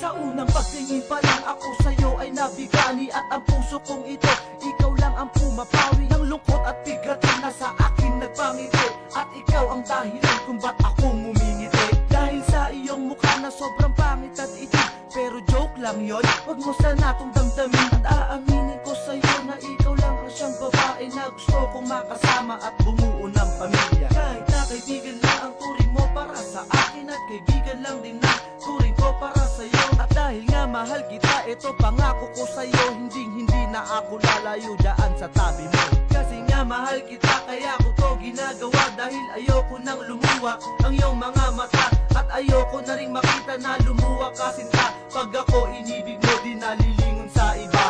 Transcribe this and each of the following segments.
Sa unang pagtingin pa lang ako sa'yo ay nabigani. At ang puso kong ito, ikaw lang ang pumapawi. Ng lungkot at bigatin na sa akin nagpangiti. At ikaw ang dahilan kung ba't ako ngumingiti. Dahil sa iyong mukha na sobrang pangit at itim. Pero joke lang yon, wag mo sana itong damdamin. At aaminin ko sa'yo na ikaw lang ang siyang babae na gusto kong makasama at bumuo ng pamilya. Kahit na kaibigan lang ang turing mo para sa akin, at kaibigan lang din ang turing ko para sa'yo. At dahil nga mahal kita, ito pangako ko sa'yo, hindi na ako lalayo dyan sa tabi mo. Kasi nga mahal kita, kaya ko to ginagawa. Dahil ayoko nang lumuwa ang iyong mga mata. At ayoko na rin makita na lumuwa ka sinta. Pag ako inibig mo, di nalilingon sa iba.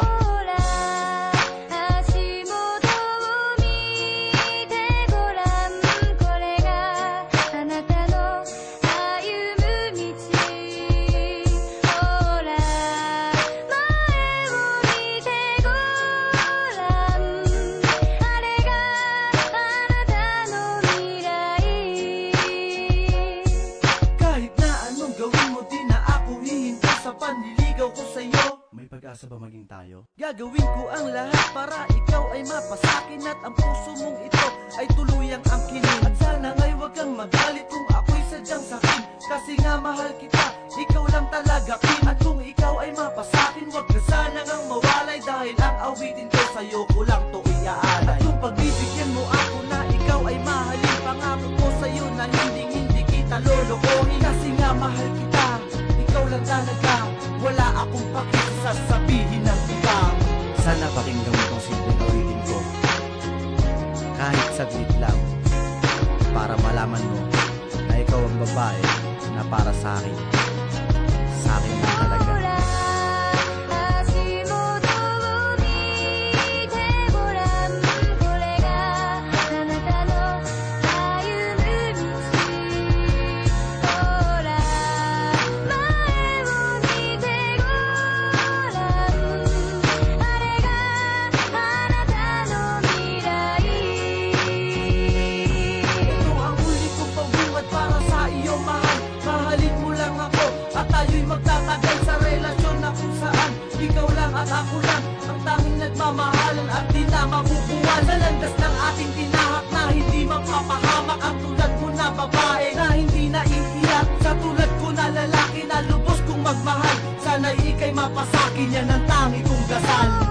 Panliligaw ko sa'yo, may pag-asa ba maging tayo? Gagawin ko ang lahat para ikaw ay mapasakin. At ang puso mong ito ay tuluyang angkinin. At sana ngay wag kang magalit kung ako'y sadyang sakin. Kasi nga mahal kita, ikaw lang talaga kin. At kung ikaw ay mapasakin, wag ka sana ngang mawalay. Dahil ang awitin ko sa'yo ko lang to iaalay. At kung pagbibigyan mo ako na ikaw ay mahalin, pangako ko sa'yo na hindi kita lolokohin. Kasi nga mahal kita, ikaw lang talaga, wala akong pakisasabihin ng iba. Sana pakinggan mo tong simpleng awitin ko, kahit saglit lang, para malaman mo na ikaw ang babae na para sa akin lang talaga. Magtatagal sa relasyon na kung saan ikaw lang at ako lang ang tanging nagmamahalan at di na mabubuwan. Sa landas ng ating tinahak na hindi mapapahamak ang tulad mo na babae na hindi naiiyak. Sa tulad ko na lalaki na lubos kong magmahal, sana ika'y mapasakin, yan ang tangi kong dasal.